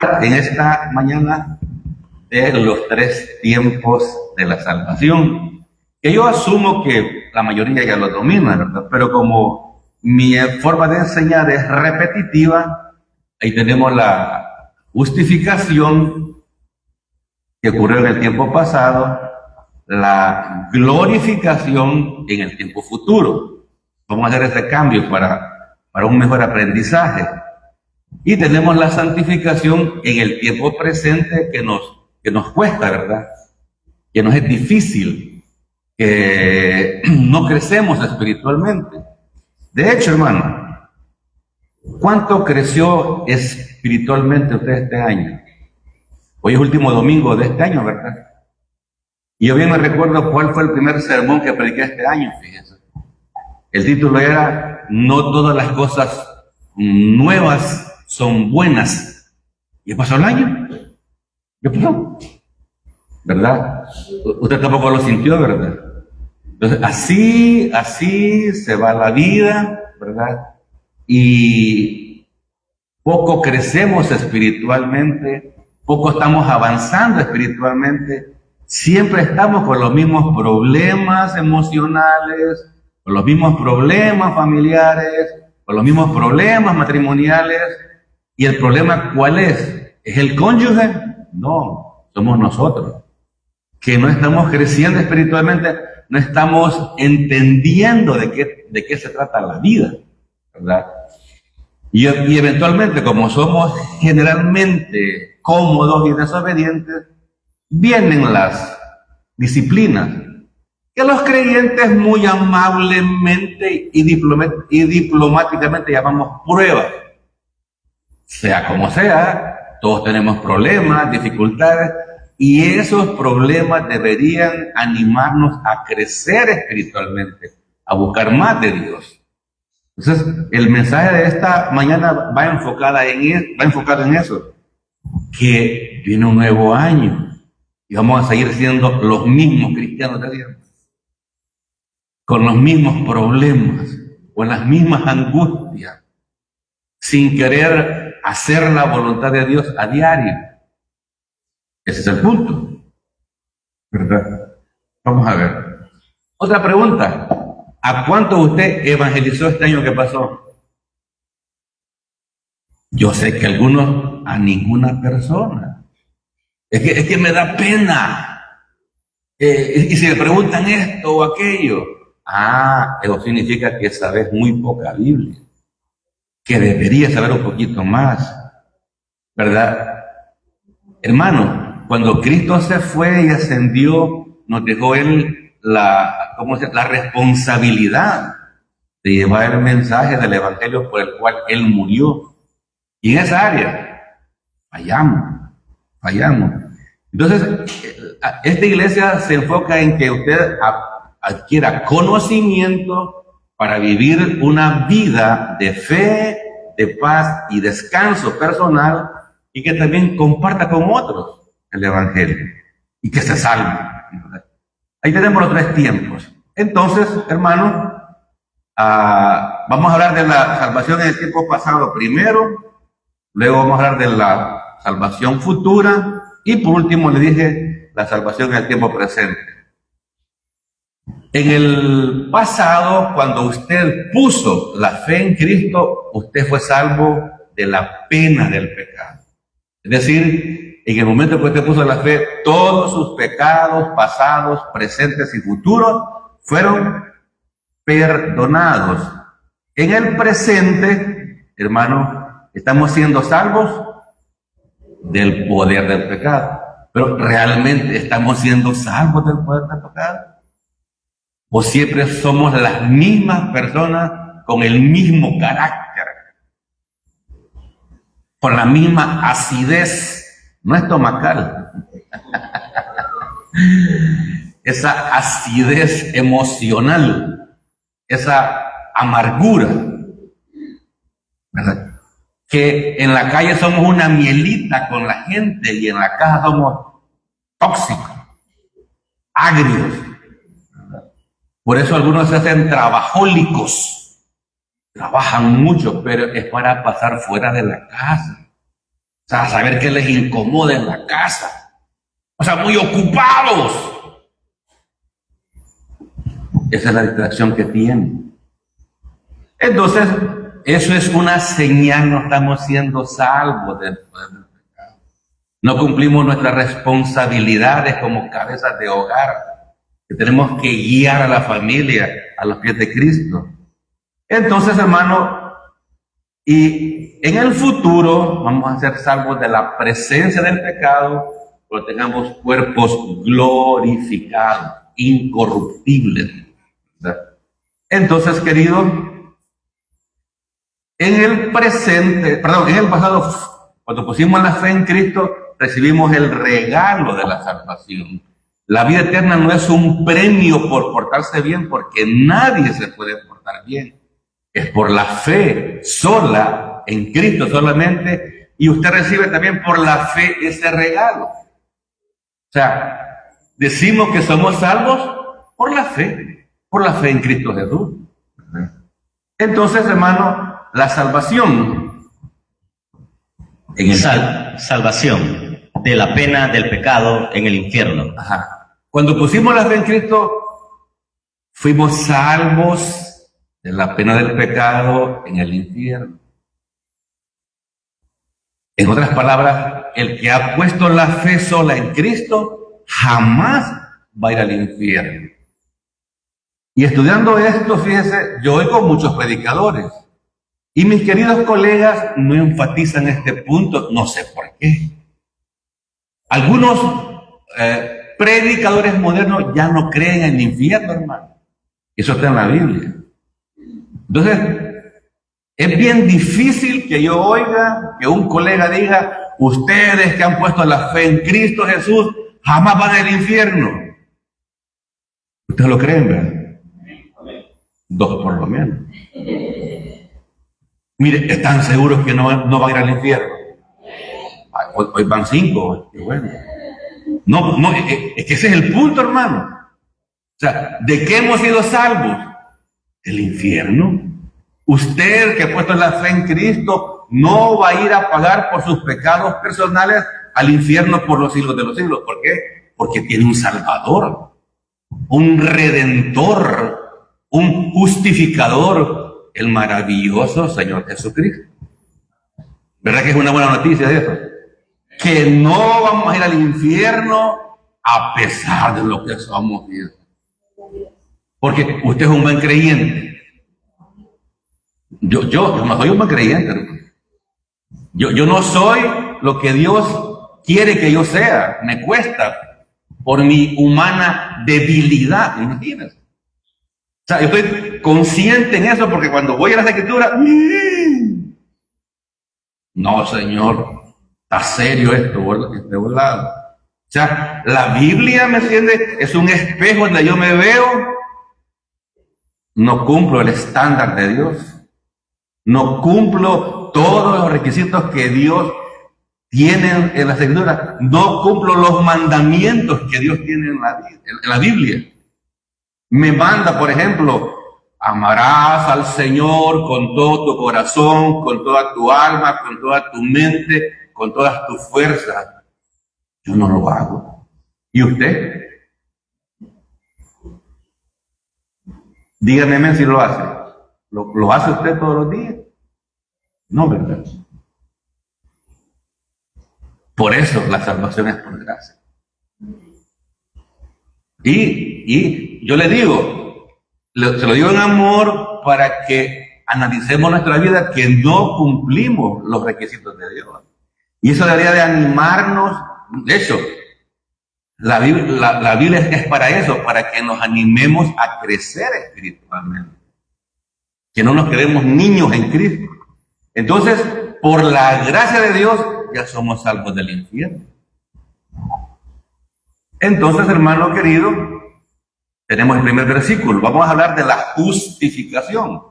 En esta mañana de los tres tiempos de la salvación, que yo asumo que la mayoría ya lo domina, ¿verdad? Pero como mi forma de enseñar es repetitiva, ahí tenemos la justificación que ocurrió en el tiempo pasado, la glorificación en el tiempo futuro. Vamos a hacer ese cambio para un mejor aprendizaje. Y tenemos la santificación en el tiempo presente que nos cuesta, ¿verdad? Que nos es difícil, que no crecemos espiritualmente. De hecho, hermano, ¿cuánto creció espiritualmente usted este año? Hoy es último domingo de este año, ¿verdad? Y yo bien me recuerdo cuál fue el primer sermón que prediqué este año, fíjense. El título era "No todas las cosas nuevas son buenas". ¿Y pasó el año? ¿Qué pasó? ¿Verdad? Usted tampoco lo sintió, ¿verdad? Entonces, así se va la vida, ¿verdad? Y poco crecemos espiritualmente, poco estamos avanzando espiritualmente, siempre estamos con los mismos problemas emocionales, con los mismos problemas familiares, con los mismos problemas matrimoniales. ¿Y el problema cuál es? ¿Es el cónyuge? No, somos nosotros, que no estamos creciendo espiritualmente, no estamos entendiendo de qué se trata la vida, ¿verdad? Y eventualmente, como somos generalmente cómodos y desobedientes, vienen las disciplinas, que los creyentes muy amablemente y diplomáticamente llamamos pruebas. Sea como sea, todos tenemos problemas, dificultades, y esos problemas deberían animarnos a crecer espiritualmente, a buscar más de Dios. Entonces, el mensaje de esta mañana va enfocado en eso, que viene un nuevo año y vamos a seguir siendo los mismos cristianos de siempre, con los mismos problemas, con las mismas angustias, sin querer hacer la voluntad de Dios a diario. Ese es el punto, ¿verdad? Vamos a ver. Otra pregunta. ¿A cuánto usted evangelizó este año que pasó? Yo sé que algunos a ninguna persona. Es que me da pena. Y si me preguntan esto o aquello, eso significa que sabes muy poca Biblia, que deberías saber un poquito más, ¿verdad? Hermano, cuando Cristo se fue y ascendió, nos dejó Él la responsabilidad de llevar el mensaje del Evangelio por el cual Él murió. Y en esa área fallamos. Entonces, esta iglesia se enfoca en que usted adquiera conocimiento para vivir una vida de fe, de paz y descanso personal, y que también comparta con otros el Evangelio y que se salve. Ahí tenemos los tres tiempos. Entonces, hermanos, vamos a hablar de la salvación en el tiempo pasado primero, luego vamos a hablar de la salvación futura y por último le dije la salvación en el tiempo presente. En el pasado, cuando usted puso la fe en Cristo, usted fue salvo de la pena del pecado. Es decir, en el momento que usted puso la fe, todos sus pecados pasados, presentes y futuros fueron perdonados. En el presente, hermano, estamos siendo salvos del poder del pecado. Pero ¿realmente estamos siendo salvos del poder del pecado? ¿O siempre somos las mismas personas con el mismo carácter, con la misma acidez? No estomacal, esa acidez emocional, esa amargura, ¿verdad? Que en la calle somos una mielita con la gente y en la casa somos tóxicos, agrios, ¿verdad? Por eso algunos se hacen trabajólicos, trabajan mucho, pero es para pasar fuera de la casa. sea, saber que les incomoda en la casa. O sea, muy ocupados. Esa es la distracción que tienen. Entonces, eso es una señal, no estamos siendo salvos del poder del pecado. No cumplimos nuestras responsabilidades como cabezas de hogar, que tenemos que guiar a la familia a los pies de Cristo. Entonces, hermano, y en el futuro vamos a ser salvos de la presencia del pecado, pero tengamos cuerpos glorificados, incorruptibles. ¿Verdad? Entonces, querido, en el pasado, cuando pusimos la fe en Cristo, recibimos el regalo de la salvación. La vida eterna no es un premio por portarse bien, porque nadie se puede portar bien. Es por la fe sola, en Cristo solamente, y usted recibe también por la fe ese regalo. O sea, decimos que somos salvos por la fe en Cristo Jesús. Entonces, hermano, la salvación en el salvación de la pena del pecado en el infierno. Ajá. Cuando pusimos la fe en Cristo, fuimos salvos de la pena del pecado en el infierno. En otras palabras, el que ha puesto la fe sola en Cristo jamás va a ir al infierno. Y estudiando esto, fíjese, yo oigo muchos predicadores y mis queridos colegas no enfatizan este punto, no sé por qué. Algunos predicadores modernos ya no creen en el infierno, hermano. Eso está en la Biblia. Entonces, es bien difícil que yo oiga, que un colega diga, ustedes que han puesto la fe en Cristo Jesús, jamás van al infierno. ¿Ustedes lo creen, verdad? Dos por lo menos. Mire, ¿están seguros que no va a ir al infierno? Hoy van 5, qué bueno. No, es que ese es el punto, hermano. O sea, ¿de qué hemos sido salvos? ¿El infierno? Usted que ha puesto la fe en Cristo no va a ir a pagar por sus pecados personales al infierno por los siglos de los siglos. ¿Por qué? Porque tiene un Salvador, un Redentor, un justificador, el maravilloso Señor Jesucristo. ¿Verdad que es una buena noticia de eso? Que no vamos a ir al infierno a pesar de lo que somos. Porque usted es un buen creyente. Yo no soy un buen creyente, hermano. Yo no soy lo que Dios quiere que yo sea. Me cuesta por mi humana debilidad, imagínense. O sea, yo estoy consciente en eso porque cuando voy a las escrituras, no, Señor, está serio esto, de volado. O sea, la Biblia, ¿me entiende? Es un espejo donde yo me veo. No cumplo el estándar de Dios. No cumplo todos los requisitos que Dios tiene en las escrituras. No cumplo los mandamientos que Dios tiene en la Biblia. Me manda, por ejemplo, amarás al Señor con todo tu corazón, con toda tu alma, con toda tu mente, con todas tus fuerzas. Yo no lo hago. ¿Y usted? Dígame si lo hace. ¿Lo hace usted todos los días? No, ¿verdad? Por eso la salvación es por gracia. Y yo le digo, se lo digo en amor para que analicemos nuestra vida, que no cumplimos los requisitos de Dios. Y eso debería de animarnos. De hecho, la Biblia es para eso, para que nos animemos a crecer espiritualmente. Que no nos quedemos niños en Cristo. Entonces, por la gracia de Dios, ya somos salvos del infierno. Entonces, hermano querido, tenemos el primer versículo. Vamos a hablar de la justificación.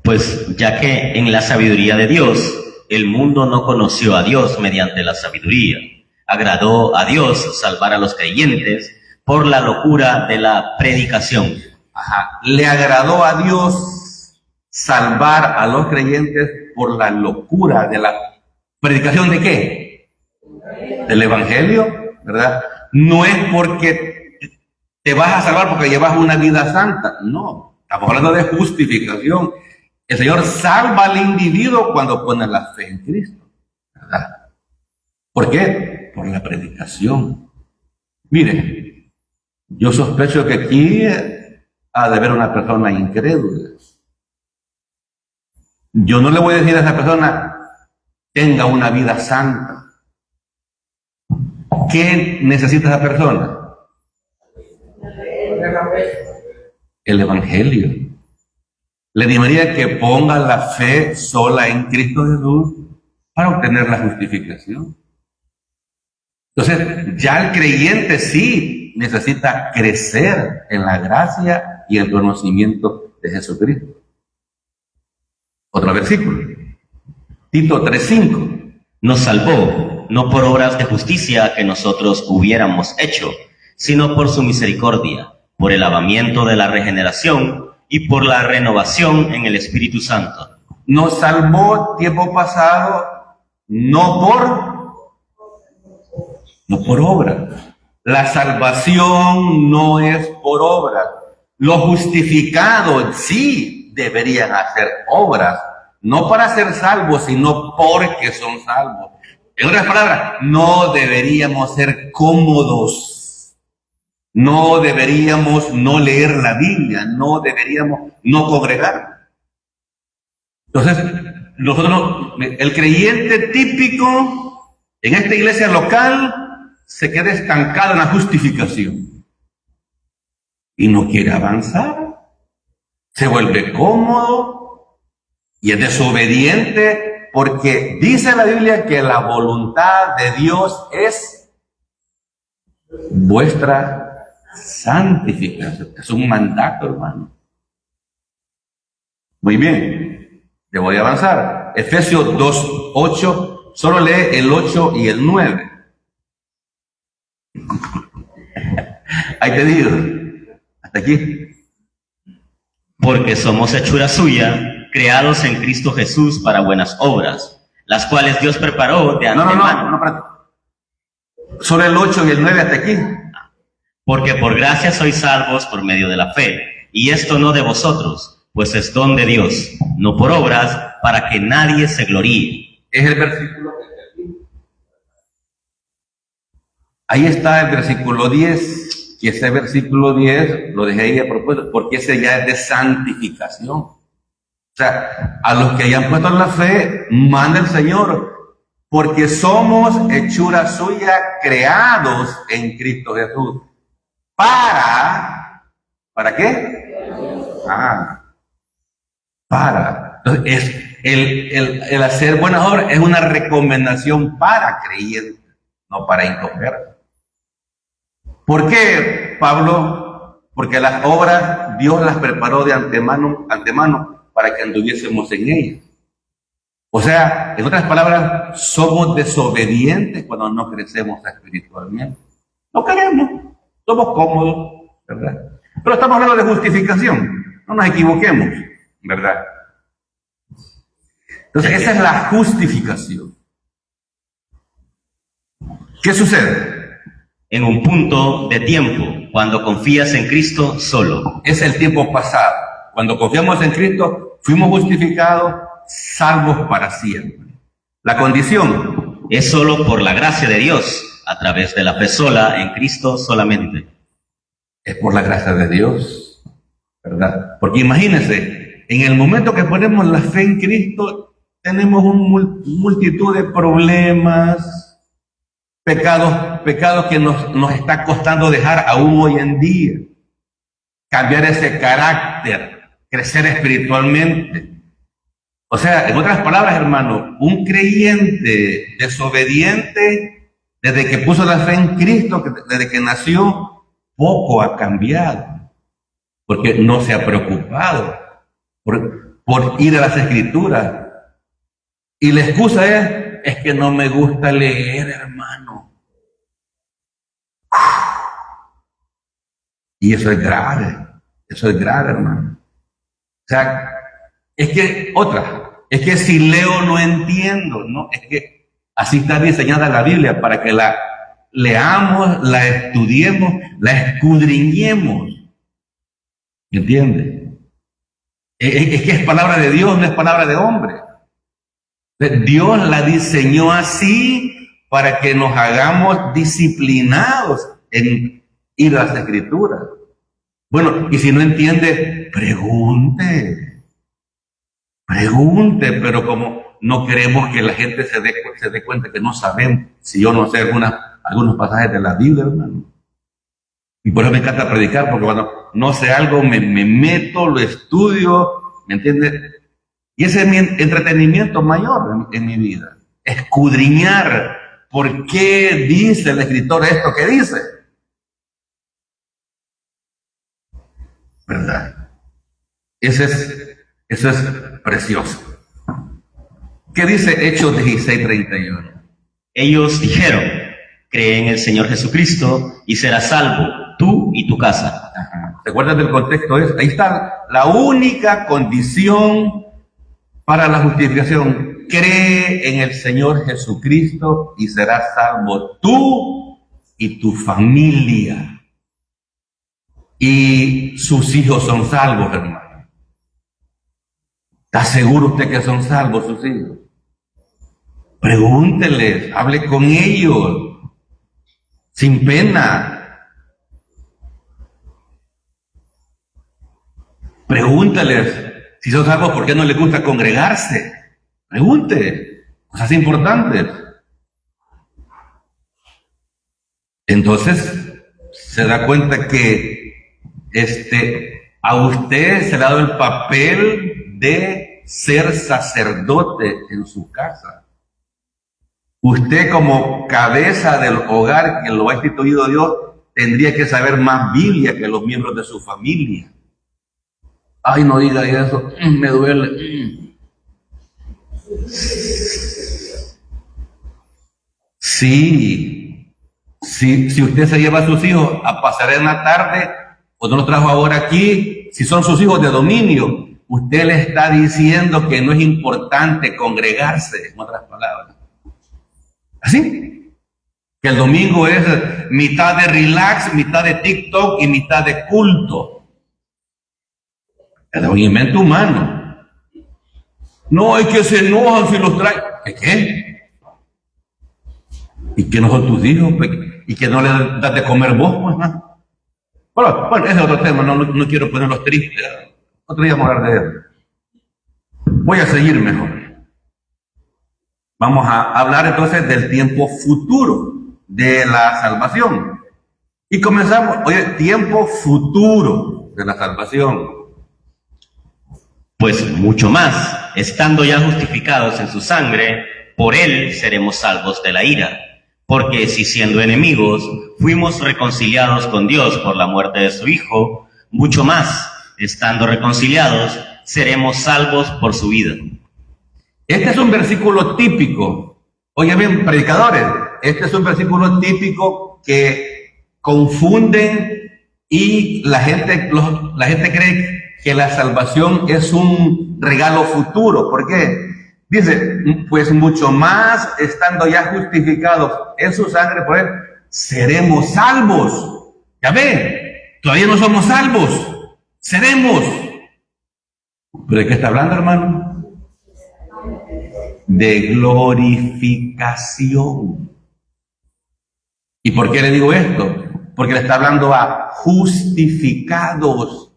Pues ya que en la sabiduría de Dios, el mundo no conoció a Dios mediante la sabiduría. Agradó a Dios salvar a los creyentes por la locura de la predicación. Ajá. Le agradó a Dios salvar a los creyentes por la locura de la ¿Predicación de qué? Del Evangelio, ¿verdad? No es porque te vas a salvar porque llevas una vida santa, no. Estamos hablando de justificación. El Señor salva al individuo cuando pone la fe en Cristo, ¿verdad? ¿Por qué? Por la predicación. Mire, yo sospecho que aquí ha de haber una persona incrédula. Yo no le voy a decir a esa persona, tenga una vida santa. ¿Qué necesita esa persona? El Evangelio. Le animaría que ponga la fe sola en Cristo Jesús para obtener la justificación. Entonces, ya el creyente sí necesita crecer en la gracia y el conocimiento de Jesucristo. Otro versículo. Tito 3:5. Nos salvó, no por obras de justicia que nosotros hubiéramos hecho, sino por su misericordia, por el lavamiento de la regeneración y por la renovación en el Espíritu Santo. Nos salvó tiempo pasado, no por obra. La salvación no es por obra. Los justificados sí deberían hacer obras, no para ser salvos, sino porque son salvos. En otras palabras, no deberíamos ser cómodos. No deberíamos no leer la Biblia, no deberíamos no congregar. Entonces, el creyente típico en esta iglesia local se queda estancado en la justificación y no quiere avanzar, se vuelve cómodo y es desobediente porque dice la Biblia que la voluntad de Dios es vuestra santificación. Es un mandato, hermano. Muy bien, le voy a avanzar. Efesios 2:8, solo lee el 8 y el 9. Ahí te digo, hasta aquí. Porque somos hechura suya, creados en Cristo Jesús para buenas obras, las cuales Dios preparó de antemano. No, solo el 8 y el 9 hasta aquí. Porque por gracia sois salvos por medio de la fe, y esto no de vosotros, pues es don de Dios, no por obras, para que nadie se gloríe. Es el versículo que está aquí. Ahí está el versículo 10, y ese versículo 10 lo dejé ahí a propósito, porque ese ya es de santificación. O sea, a los que hayan puesto la fe, manda el Señor, porque somos hechura suya, creados en Cristo Jesús. ¿Para qué? Entonces, el hacer buenas obras es una recomendación para creyentes, no para inconversos. ¿Por qué, Pablo? Porque las obras Dios las preparó de antemano para que anduviésemos en ellas. O sea, en otras palabras, somos desobedientes cuando no crecemos espiritualmente. No queremos. Somos cómodos, ¿verdad? Pero estamos hablando de justificación. No nos equivoquemos, ¿verdad? Entonces, esa es la justificación. ¿Qué sucede? En un punto de tiempo, cuando confías en Cristo solo. Es el tiempo pasado. Cuando confiamos en Cristo, fuimos justificados, salvos para siempre. La condición es solo por la gracia de Dios, a través de la fe sola en Cristo solamente. Es por la gracia de Dios, ¿verdad? Porque imagínense, en el momento que ponemos la fe en Cristo, tenemos una multitud de problemas, pecados que nos está costando dejar aún hoy en día. Cambiar ese carácter, crecer espiritualmente. O sea, en otras palabras, hermano, un creyente desobediente, desde que puso la fe en Cristo, desde que nació, poco ha cambiado, porque no se ha preocupado por ir a las Escrituras. Y la excusa es que no me gusta leer, hermano. Y eso es grave, hermano. O sea, es que si leo no entiendo, ¿no? Es que Así está diseñada la Biblia, para que la leamos, la estudiemos, la escudriñemos. ¿Entiende? Es que es palabra de Dios, no es palabra de hombre. Dios la diseñó así para que nos hagamos disciplinados en ir a las Escrituras. Bueno, y si no entiende, pregunte, pero como no queremos que la gente se dé cuenta que no sabemos, si yo no sé algunos pasajes de la Biblia, hermano. Y por eso me encanta predicar, porque cuando no sé algo, me meto, lo estudio, ¿me entiende? Y ese es mi entretenimiento mayor en mi vida. Escudriñar por qué dice el escritor esto que dice. ¿Verdad? Eso es precioso. ¿Qué dice Hechos 16:31? Ellos dijeron, cree en el Señor Jesucristo y serás salvo, tú y tu casa. Ajá. ¿Se acuerdan del contexto? Ahí está la única condición para la justificación. Cree en el Señor Jesucristo y serás salvo tú y tu familia. Y sus hijos son salvos, hermano. ¿Está seguro usted que son salvos sus hijos? Pregúnteles, hable con ellos, sin pena. Pregúnteles si son salvos, ¿por qué no les gusta congregarse? Pregunte, cosas importantes. Entonces, se da cuenta que a usted se le ha dado el papel de ser sacerdote en su casa. Usted, como cabeza del hogar que lo ha instituido Dios, tendría que saber más Biblia que los miembros de su familia. Ay, no diga eso, me duele. Sí, si usted se lleva a sus hijos a pasar en la tarde, o no los trajo ahora aquí, si son sus hijos de dominio, usted le está diciendo que no es importante congregarse, en otras palabras. ¿Así? Que el domingo es mitad de relax, mitad de TikTok y mitad de culto. Es un invento humano. No, hay que se enojan si los traen. ¿Qué? ¿Y que no son tus hijos? ¿Y que no les das de comer vos? Bueno, ese es otro tema, no quiero ponerlos tristes. Otro día vamos a hablar de él. Voy a seguir mejor. Vamos a hablar entonces del tiempo futuro de la salvación. Y comenzamos, tiempo futuro de la salvación. Pues mucho más, estando ya justificados en su sangre, por él seremos salvos de la ira. Porque si siendo enemigos fuimos reconciliados con Dios por la muerte de su Hijo, mucho más, estando reconciliados, seremos salvos por su vida. Este es un versículo típico. Oye bien, predicadores, este es un versículo típico que confunden y la gente cree que la salvación es un regalo futuro. ¿Por qué? Dice, pues mucho más estando ya justificados en su sangre por él, seremos salvos. Ya ven, todavía no somos salvos, seremos. ¿Pero de qué está hablando, hermano? De glorificación. ¿Y por qué le digo esto? Porque le está hablando a justificados.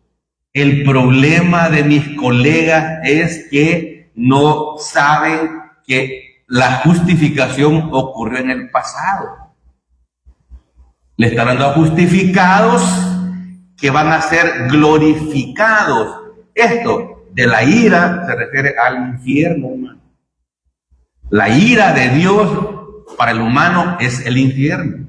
El problema de mis colegas es que no saben que la justificación ocurrió en el pasado. Le está hablando a justificados que van a ser glorificados. Esto de la ira se refiere al infierno, hermano. La ira de Dios para el humano es el infierno.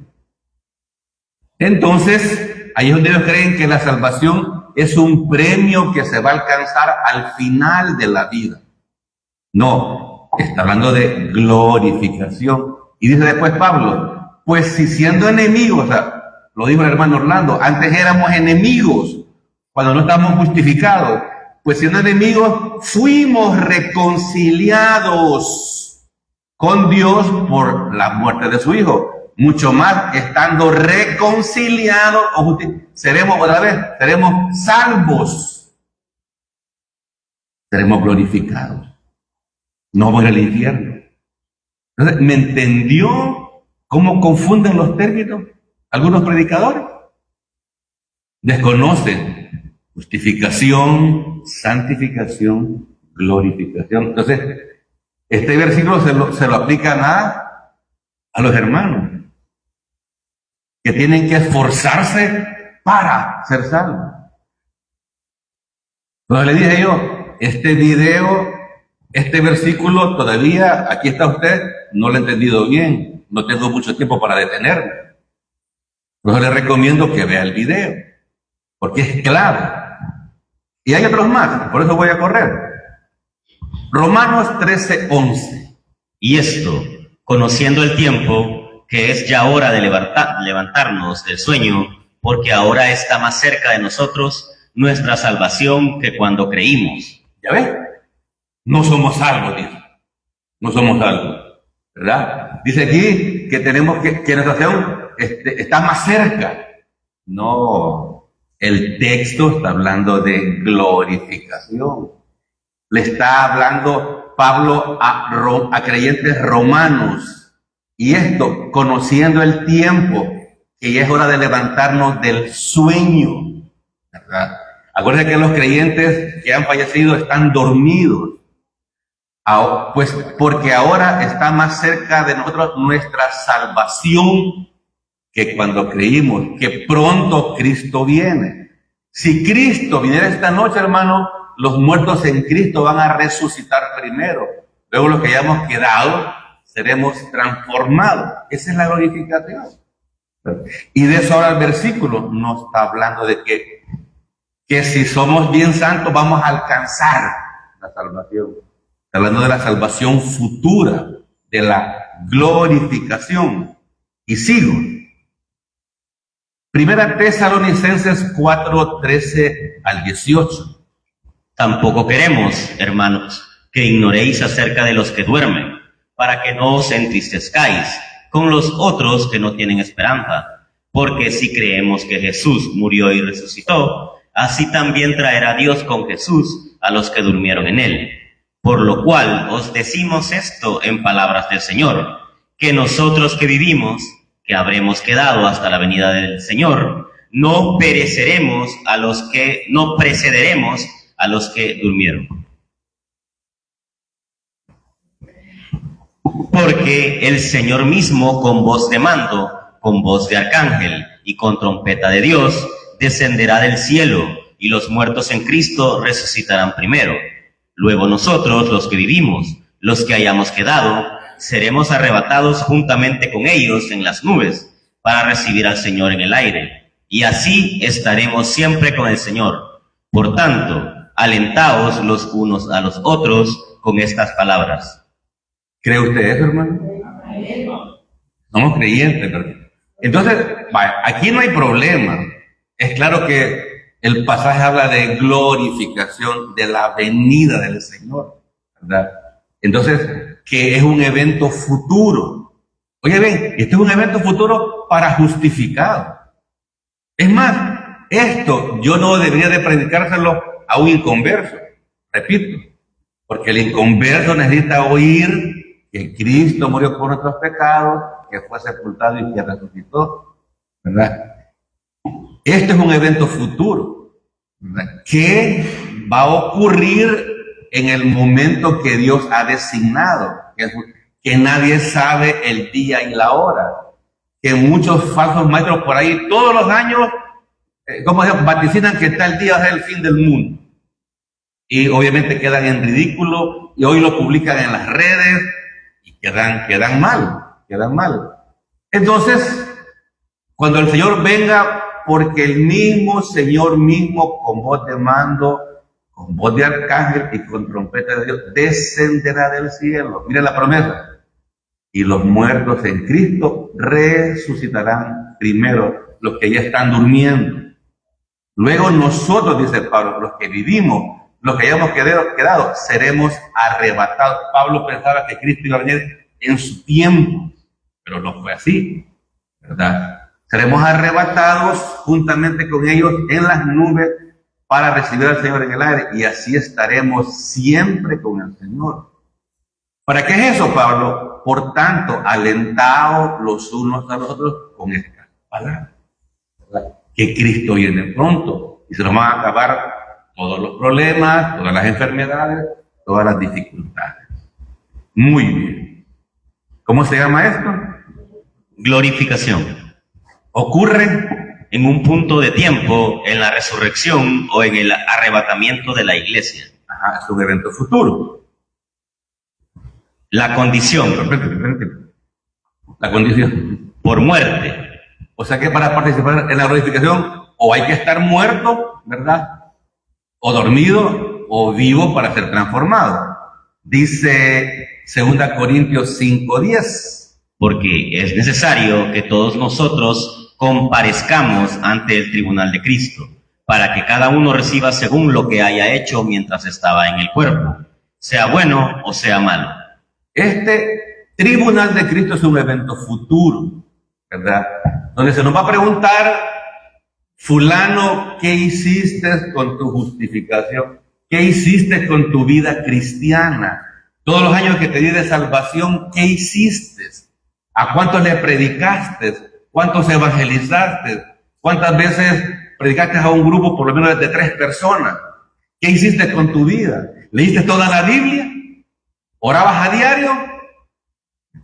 Entonces, ahí es donde ellos creen que la salvación es un premio que se va a alcanzar al final de la vida. No, está hablando de glorificación. Y dice después Pablo, pues si siendo enemigos, o sea, lo dijo el hermano Orlando, antes éramos enemigos, cuando no estábamos justificados, pues siendo enemigos, fuimos reconciliados con Dios por la muerte de su Hijo. Mucho más estando reconciliados, seremos otra vez, seremos salvos, seremos glorificados. No vamos al infierno. Entonces, ¿me entendió cómo confunden los términos algunos predicadores? Desconocen justificación, santificación, glorificación. Entonces, este versículo se lo aplican a los hermanos que tienen que esforzarse para ser salvos. Entonces le dije yo, este versículo todavía, aquí está usted, no lo he entendido bien, no tengo mucho tiempo para detenerme. Por eso le recomiendo que vea el video, porque es clave. Y hay otros más, por eso voy a correr. Romanos 13:11. Y esto, conociendo el tiempo, que es ya hora de levantarnos del sueño, porque ahora está más cerca de nosotros nuestra salvación que cuando creímos. ¿Ya ves? No somos salvos, dice. No somos salvos, ¿verdad? Dice aquí que tenemos que nuestra salvación está más cerca. No, el texto está hablando de glorificación. Le está hablando Pablo a creyentes romanos. Y esto, conociendo el tiempo, que ya es hora de levantarnos del sueño, ¿verdad? Acuérdense que los creyentes que han fallecido están dormidos. Pues porque ahora está más cerca de nosotros nuestra salvación que cuando creímos que pronto Cristo viene. Si Cristo viniera esta noche, hermano, los muertos en Cristo van a resucitar primero. Luego los que hayamos quedado seremos transformados. Esa es la glorificación. Y de eso ahora el versículo nos está hablando de que si somos bien santos vamos a alcanzar la salvación. Está hablando de la salvación futura, de la glorificación. Y sigo. Primera Tesalonicenses 4:13-18. Tampoco queremos, hermanos, que ignoréis acerca de los que duermen, para que no os entristezcáis con los otros que no tienen esperanza. Porque si creemos que Jesús murió y resucitó, así también traerá Dios con Jesús a los que durmieron en él. Por lo cual os decimos esto en palabras del Señor, que nosotros que vivimos, que habremos quedado hasta la venida del Señor, no precederemos a los que durmieron. Porque el Señor mismo, con voz de mando, con voz de arcángel y con trompeta de Dios, descenderá del cielo, y los muertos en Cristo resucitarán primero. Luego nosotros, los que vivimos, los que hayamos quedado, seremos arrebatados juntamente con ellos en las nubes, para recibir al Señor en el aire. Y así estaremos siempre con el Señor. Por tanto, alentaos los unos a los otros con estas palabras. ¿Cree usted eso, hermano? Somos creyentes, ¿verdad? Entonces, aquí no hay problema. Es claro que el pasaje habla de glorificación, de la venida del Señor, ¿verdad? Entonces, que es un evento futuro. Oye, ven, este es un evento futuro para justificados. Es más, esto yo no debería de predicárselo a un inconverso, repito, porque el inconverso necesita oír que Cristo murió por nuestros pecados, que fue sepultado y que resucitó, ¿verdad? Este es un evento futuro, ¿verdad?, que va a ocurrir en el momento que Dios ha designado, que nadie sabe el día y la hora, que muchos falsos maestros por ahí todos los años, vaticinan que tal día es el fin del mundo. Y obviamente quedan en ridículo y hoy lo publican en las redes y quedan mal. Entonces, cuando el Señor venga, porque el mismo Señor mismo con voz de mando, con voz de arcángel y con trompeta de Dios, descenderá del cielo. Mira la promesa. Y los muertos en Cristo resucitarán primero, los que ya están durmiendo. Luego nosotros, dice Pablo, los que vivimos, los que hayamos quedado, seremos arrebatados. Pablo pensaba que Cristo iba a venir en su tiempo, pero no fue así, ¿verdad? Seremos arrebatados juntamente con ellos en las nubes para recibir al Señor en el aire, y así estaremos siempre con el Señor. ¿Para qué es eso, Pablo? Por tanto, alentaos los unos a los otros con esta palabra, ¿verdad? Que Cristo viene pronto y se nos van a acabar todos los problemas, todas las enfermedades, todas las dificultades. Muy bien. ¿Cómo se llama esto? Glorificación. Ocurre En un punto de tiempo, en la resurrección o en el arrebatamiento de la iglesia. es un evento futuro. La condición, Espérate. La condición. por muerte. O sea que para participar en la glorificación, o hay que estar muerto, ¿verdad? O dormido, o vivo para ser transformado. Dice 2 Corintios 5:10. Porque es necesario que todos nosotros comparezcamos ante el tribunal de Cristo, para que cada uno reciba según lo que haya hecho mientras estaba en el cuerpo, sea bueno o sea malo. Este tribunal de Cristo es un evento futuro, ¿verdad? Donde se nos va a preguntar, fulano, ¿qué hiciste con tu justificación? ¿Qué hiciste con tu vida cristiana? Todos los años que te di de salvación, ¿qué hiciste? ¿A cuántos le predicaste? ¿Cuántos evangelizaste? ¿Cuántas veces predicaste a un grupo por lo menos de 3 personas? ¿Qué hiciste con tu vida? ¿Leíste toda la Biblia? ¿Orabas a diario?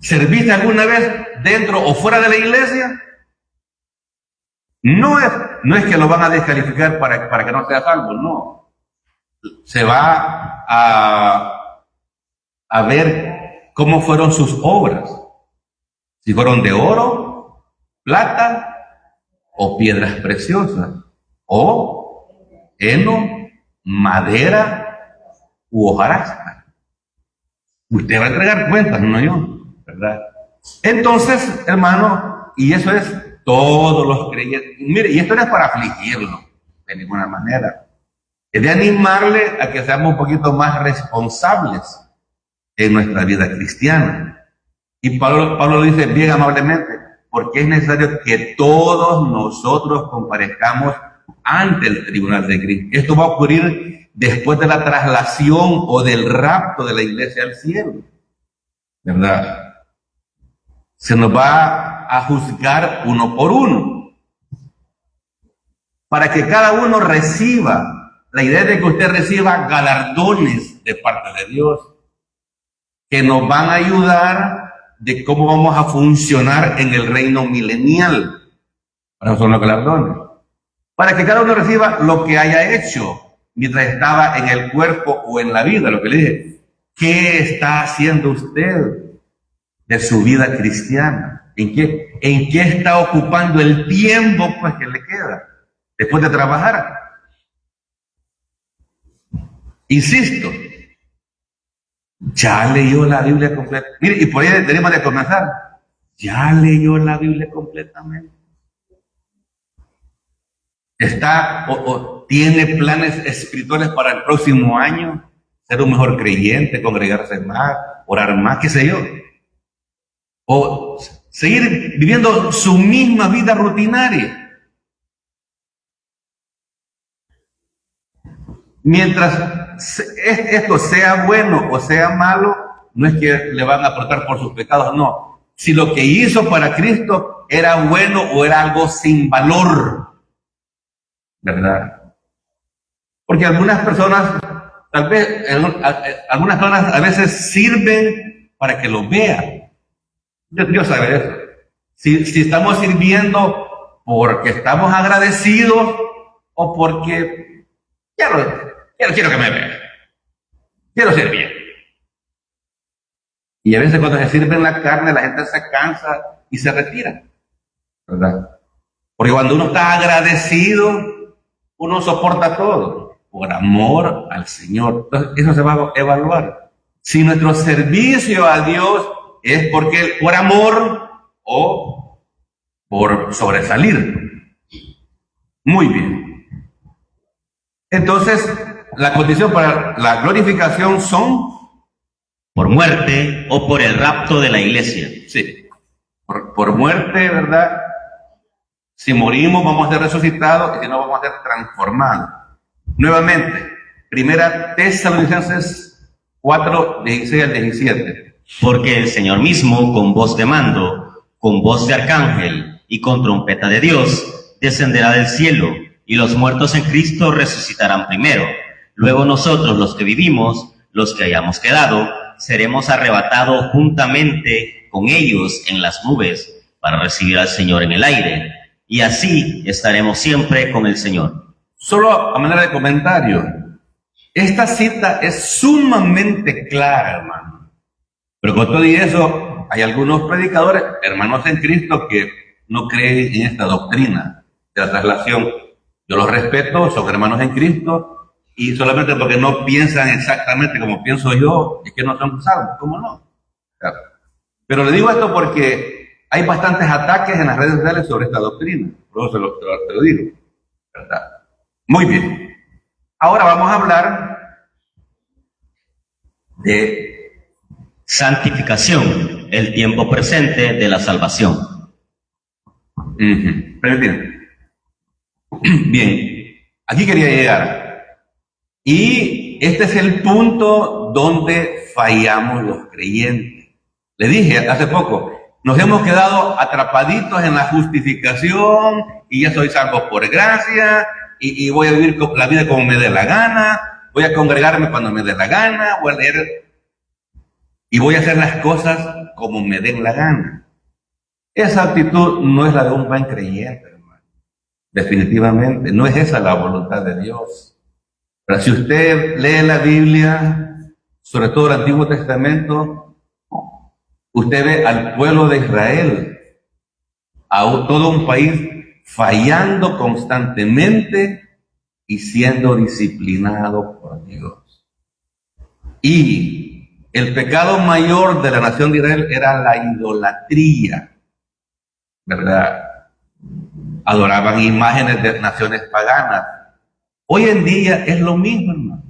¿Serviste alguna vez dentro o fuera de la iglesia? No es que lo van a descalificar para que no sea salvo, no. Se va a ver cómo fueron sus obras. Si fueron de oro, plata o piedras preciosas, o heno, madera u hojarasca. Usted va a entregar cuentas, no yo, ¿verdad? Entonces, hermano, y eso es todos los creyentes. Mire, y esto no es para afligirlo de ninguna manera. Es de animarle a que seamos un poquito más responsables en nuestra vida cristiana. Y Pablo lo dice bien amablemente, porque es necesario que todos nosotros comparezcamos ante el tribunal de Cristo. Esto va a ocurrir después de la traslación o del rapto de la iglesia al cielo, ¿verdad? Se nos va a juzgar uno por uno, para que cada uno reciba, la idea de que usted reciba galardones de parte de Dios, que nos van a ayudar de cómo vamos a funcionar en el reino milenial. Para eso son los galardones. Para que cada uno reciba lo que haya hecho mientras estaba en el cuerpo o en la vida, lo que le dije. ¿Qué está haciendo usted de su vida cristiana? ¿En qué está ocupando el tiempo pues que le queda después de trabajar? Insisto, ya leyó la Biblia completa. Mire, y por ahí tenemos de comenzar. Ya leyó la Biblia completamente. Está o tiene planes espirituales para el próximo año. Ser un mejor creyente, congregarse más, orar más, qué sé yo. O seguir viviendo su misma vida rutinaria. Mientras esto sea bueno o sea malo, no es que le van a aportar por sus pecados, no. Si lo que hizo para Cristo era bueno o era algo sin valor, ¿verdad? Porque algunas personas, tal vez, algunas personas a veces sirven para que lo vean. Dios sabe eso. Si estamos sirviendo porque estamos agradecidos o porque quiero que me vean. Quiero ser bien. Y a veces cuando se sirve la carne, la gente se cansa y se retira, ¿verdad? Porque cuando uno está agradecido, uno soporta todo por amor al Señor. Entonces, eso se va a evaluar. Si nuestro servicio a Dios es por amor o por sobresalir. Muy bien. Entonces, la condición para la glorificación son por muerte o por el rapto de la iglesia. Sí, por muerte, ¿verdad? Si morimos vamos a ser resucitados y si no vamos a ser transformados. Nuevamente, Primera Tesalonicenses 4, 16 al 17. Porque el Señor mismo, con voz de mando, con voz de arcángel y con trompeta de Dios, descenderá del cielo, y los muertos en Cristo resucitarán primero. Luego nosotros, los que vivimos, los que hayamos quedado, seremos arrebatados juntamente con ellos en las nubes para recibir al Señor en el aire, y así estaremos siempre con el Señor. Solo a manera de comentario, esta cita es sumamente clara, hermano. Pero con todo y eso, hay algunos predicadores, hermanos en Cristo, que no creen en esta doctrina de la traslación. Yo los respeto, son hermanos en Cristo, y solamente porque no piensan exactamente como pienso yo, es que no son salvos, ¿cómo no? Claro. Pero le digo esto porque hay bastantes ataques en las redes sociales sobre esta doctrina, por eso te lo digo, ¿verdad? Muy bien. Ahora vamos a hablar de santificación, el tiempo presente de la salvación. Permíteme. Bien, aquí quería llegar. Y este es el punto donde fallamos los creyentes. Le dije hace poco, nos hemos quedado atrapaditos en la justificación y ya soy salvo por gracia y voy a vivir la vida como me dé la gana, voy a congregarme cuando me dé la gana, voy a leer y voy a hacer las cosas como me den la gana. Esa actitud no es la de un buen creyente, hermano. Definitivamente, no es esa la voluntad de Dios. Pero si usted lee la Biblia, sobre todo el Antiguo Testamento, usted ve al pueblo de Israel, a todo un país fallando constantemente y siendo disciplinado por Dios. Y el pecado mayor de la nación de Israel era la idolatría, ¿verdad? Adoraban imágenes de naciones paganas. Hoy en día es lo mismo, hermano.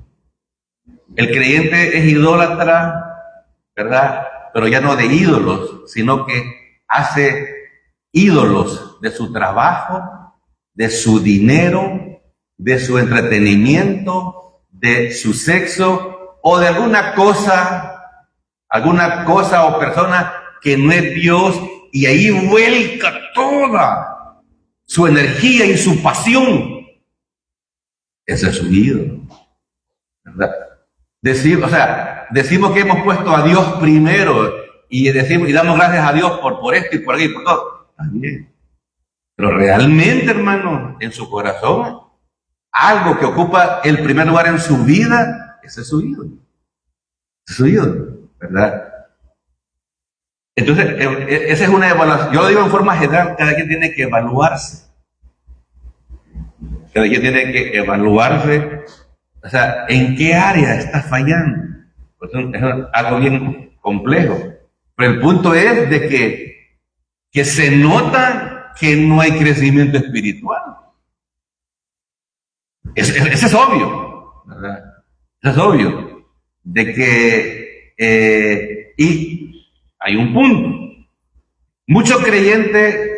El creyente es idólatra, ¿verdad? Pero ya no de ídolos, sino que hace ídolos de su trabajo, de su dinero, de su entretenimiento, de su sexo o de alguna cosa o persona que no es Dios, y ahí vuelca toda su energía y su pasión. Ese es su ídolo, ¿verdad? Decimos que hemos puesto a Dios primero y damos gracias a Dios por esto y por aquello y por todo. También. Pero realmente, hermano, en su corazón, algo que ocupa el primer lugar en su vida, ese es su ídolo. Ese es su ídolo, ¿verdad? Entonces, esa es una evaluación. Yo lo digo en forma general, cada quien tiene que evaluarse. Cada quien tiene que evaluarse, o sea, ¿en qué área está fallando? Pues es algo bien complejo. Pero el punto es de que se nota que no hay crecimiento espiritual. Ese es obvio, ¿verdad? Eso es obvio. De que, y hay un punto. Mucho creyente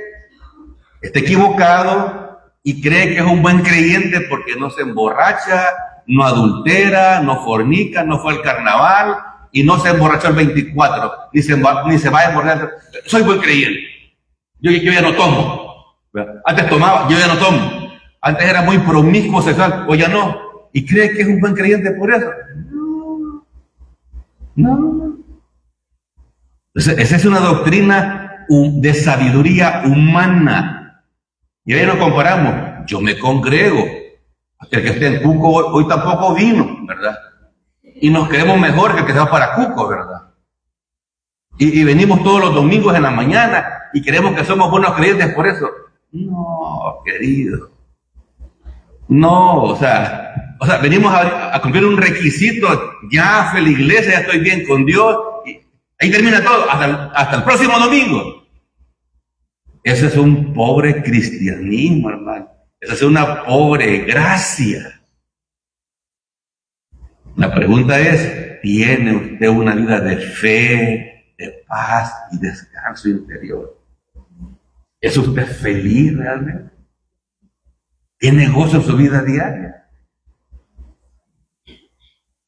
está equivocado y cree que es un buen creyente porque no se emborracha, no adultera, no fornica, no fue al carnaval y no se emborrachó el 24, ni se va a emborrachar. Soy buen creyente. Yo ya no tomo. Antes tomaba, yo ya no tomo. Antes era muy promiscuo sexual, o ya no. ¿Y cree que es un buen creyente por eso? No. Esa es una doctrina de sabiduría humana. Y ahí nos comparamos. Yo me congrego. El que esté en Cuco hoy tampoco vino, ¿verdad? Y nos creemos mejor que el que se va para Cuco, ¿verdad? Y venimos todos los domingos en la mañana y creemos que somos buenos creyentes por eso. No, querido. No, o sea, venimos a cumplir un requisito. Ya fui a la iglesia, ya estoy bien con Dios. Y ahí termina todo, hasta el próximo domingo. Ese es un pobre cristianismo, hermano. Esa es una pobre gracia. La pregunta es, tiene usted una vida de fe, de paz y descanso interior? ¿Es usted feliz realmente? ¿Tiene gozo en su vida diaria?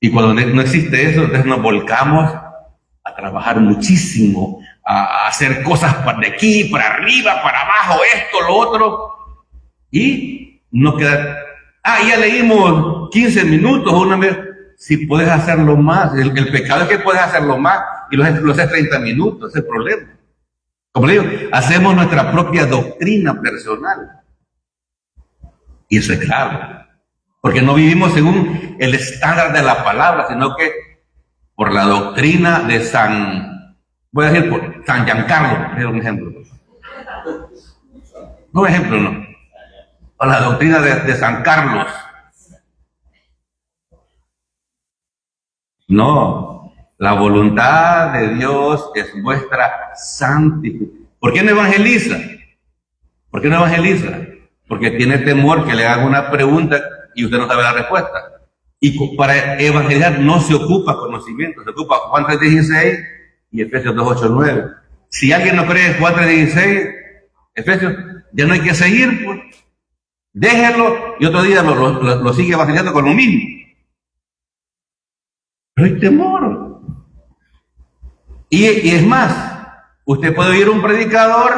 Y cuando no existe eso, entonces nos volcamos a trabajar muchísimo, a hacer cosas para de aquí, para arriba, para abajo, esto, lo otro, y no queda. Ya leímos 15 minutos una vez. Si puedes hacerlo más, el pecado es que puedes hacerlo más y lo haces 30 minutos, ese es el problema. Como le digo, hacemos nuestra propia doctrina personal. Y eso es grave, porque no vivimos según el estándar de la palabra, sino que por la doctrina de voy a decir por San Giancarlo, es un ejemplo. No un ejemplo, no. O la doctrina de San Carlos. No, la voluntad de Dios es vuestra santificación. ¿Por qué no evangeliza? ¿Por qué no evangeliza? Porque tiene temor que le hagan una pregunta y usted no sabe la respuesta. Y para evangelizar no se ocupa conocimiento, se ocupa Juan 3:16 y Efesios 2:8-9. Si alguien no cree en Juan 3:16, Efesios, ya no hay que seguir, pues. Déjenlo y otro día lo sigue evangelizando con lo mismo. Pero hay temor. Y es más, usted puede oír un predicador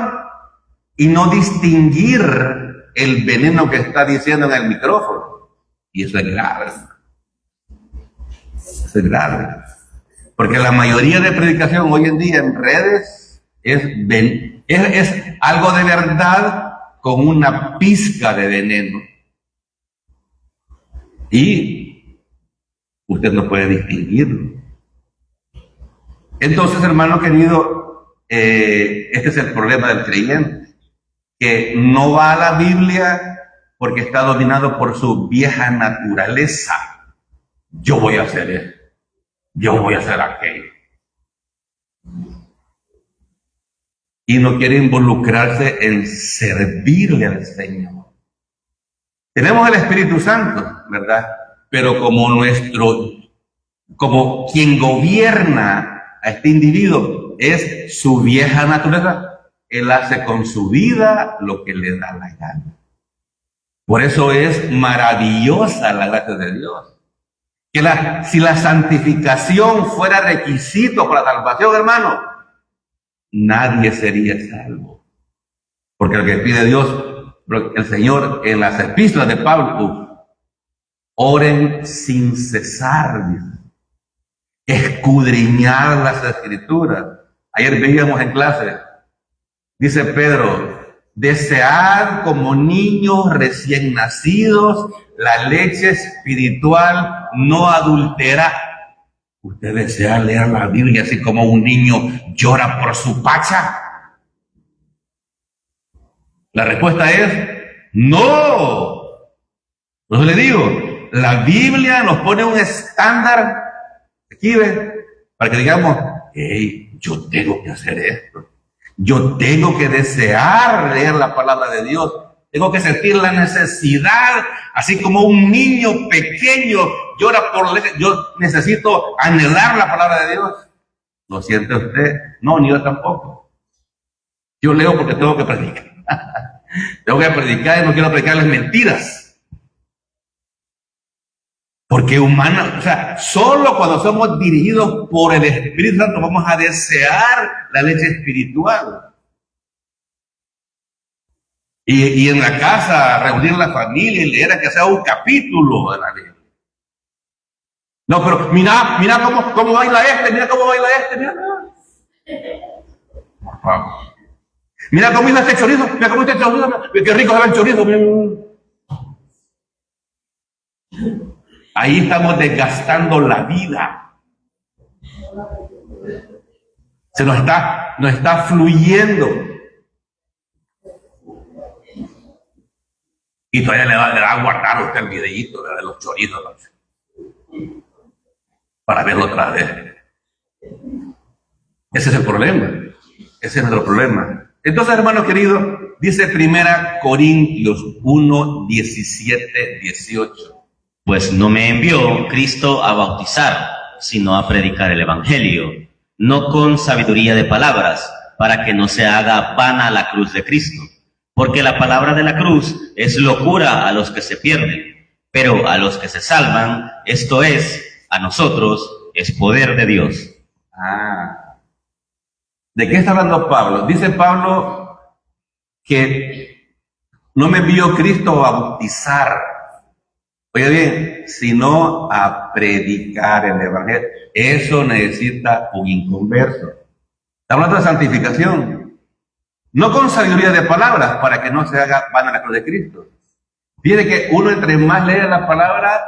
y no distinguir el veneno que está diciendo en el micrófono. Y eso es grave. Eso es grave. Porque la mayoría de predicación hoy en día en redes es algo de verdad con una pizca de veneno. Y usted no puede distinguirlo. Entonces, hermano querido, este es el problema del creyente, que no va a la Biblia porque está dominado por su vieja naturaleza. Yo voy a hacer esto, yo voy a hacer aquello. Y no quiere involucrarse en servirle al Señor. Tenemos el Espíritu Santo, ¿verdad? Pero como quien gobierna a este individuo es su vieja naturaleza, él hace con su vida lo que le da la gana. Por eso es maravillosa la gracia de Dios. Que si la santificación fuera requisito para la salvación, hermano, nadie sería salvo. Porque lo que pide Dios, el Señor en las epístolas de Pablo, oren sin cesar, escudriñar las escrituras. Ayer veíamos en clase, dice Pedro, desead como niños recién nacidos la leche espiritual no adulterada. ¿Usted desea leer la Biblia así como un niño llora por su pacha? La respuesta es no. Por eso le digo, la Biblia nos pone un estándar, aquí ven, para que digamos, hey, yo tengo que hacer esto. Yo tengo que desear leer la palabra de Dios. Tengo que sentir la necesidad, así como un niño pequeño llora por leche. Yo necesito anhelar la palabra de Dios. ¿Lo siente usted? No, ni yo tampoco. Yo leo porque tengo que predicar. Tengo que predicar y no quiero predicarles mentiras. Porque solo cuando somos dirigidos por el Espíritu Santo vamos a desear la leche espiritual. Y en la casa reunir la familia y leer que sea un capítulo de la Biblia. No, pero mira cómo baila mira cómo baila mira. Por favor. Mira cómo hizo este chorizo, mira cómo hizo este chorizo, qué rico se ve el chorizo. Ahí estamos desgastando la vida. Se nos está fluyendo. Y todavía le va a guardar usted el videíto de los chorizos, ¿no? Para verlo otra vez. Ese es el problema. Ese es nuestro problema. Entonces, hermanos queridos, dice 1 Corintios 1, 17, 18. Pues no me envió Cristo a bautizar, sino a predicar el Evangelio, no con sabiduría de palabras, para que no se haga vana la cruz de Cristo. Porque la palabra de la cruz es locura a los que se pierden, pero a los que se salvan, esto es, a nosotros, es poder de Dios. ¿De qué está hablando Pablo? Dice Pablo que no me envió Cristo a bautizar, oiga bien, sino a predicar el Evangelio. Eso necesita un inconverso. Está hablando de santificación. No con sabiduría de palabras, para que no se haga vana la cruz de Cristo. Fíjate que uno entre más lee la palabra,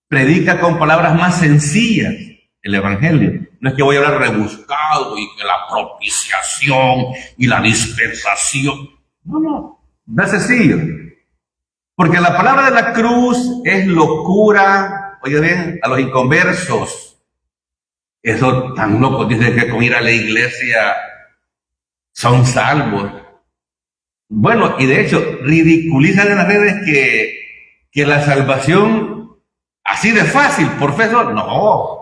predica con palabras más sencillas el Evangelio. No es que voy a hablar rebuscado y que la propiciación y la dispensación. No es sencillo. Porque la palabra de la cruz es locura, oiga bien, a los inconversos. Eso tan loco, dicen que con ir a la iglesia son salvos. Bueno, y de hecho, ridiculizan en las redes que la salvación, así de fácil, por fe, no.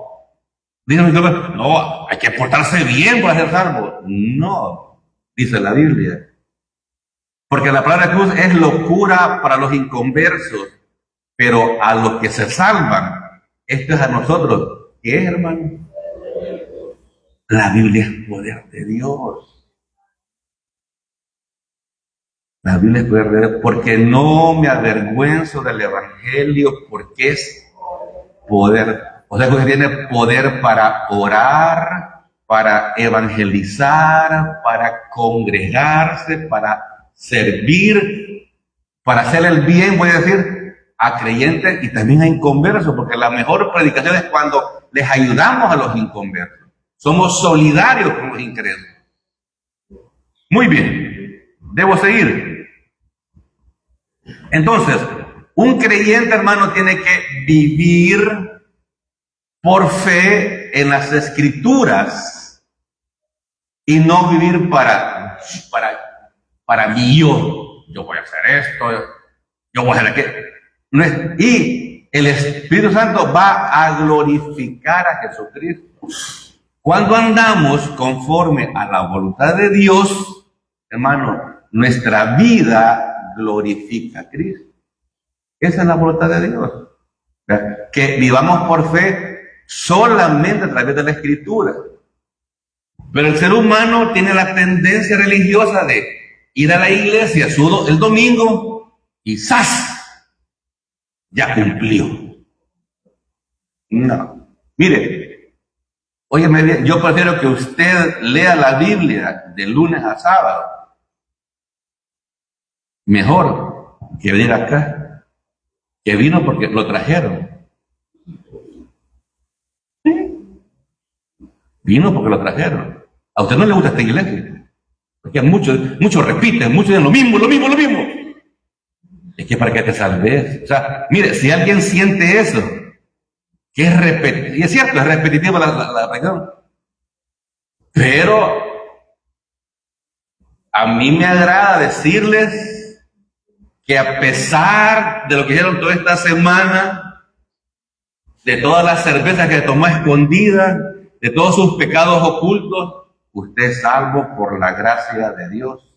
Dicen, no, hay que portarse bien para ser salvo. No, dice la Biblia. Porque la palabra cruz es locura para los inconversos, pero a los que se salvan, esto es a nosotros. ¿Qué es, hermano? La Biblia es poder de Dios. La Biblia es poder de Dios, porque no me avergüenzo del Evangelio, porque es poder. O sea que usted tiene poder para orar, para evangelizar, para congregarse, para servir, para hacer el bien, voy a decir, a creyentes y también a inconversos, porque la mejor predicación es cuando les ayudamos a los inconversos. Somos solidarios con los incrédulos. Muy bien, debo seguir. Entonces, un creyente, hermano, tiene que vivir por fe en las Escrituras y no vivir para mí, yo voy a hacer esto, yo voy a hacer aquello. Y el Espíritu Santo va a glorificar a Jesucristo. Cuando andamos conforme a la voluntad de Dios, hermano, nuestra vida glorifica a Cristo. Esa es la voluntad de Dios. Que vivamos por fe solamente a través de la Escritura. Pero el ser humano tiene la tendencia religiosa de ir a la iglesia el domingo y ¡zas! Ya cumplió. No. Mire, óyeme bien, yo prefiero que usted lea la Biblia de lunes a sábado. Mejor que venir acá. Que vino porque lo trajeron. Vino porque lo trajeron. A usted no le gusta esta iglesia. Porque muchos repiten, muchos dicen lo mismo. Es que para que te salves. O sea, mire, si alguien siente eso, que es repetitivo, y es cierto, es repetitiva la religión. Pero a mí me agrada decirles que a pesar de lo que hicieron toda esta semana, de todas las cervezas que tomó escondidas, de todos sus pecados ocultos, usted es salvo por la gracia de Dios.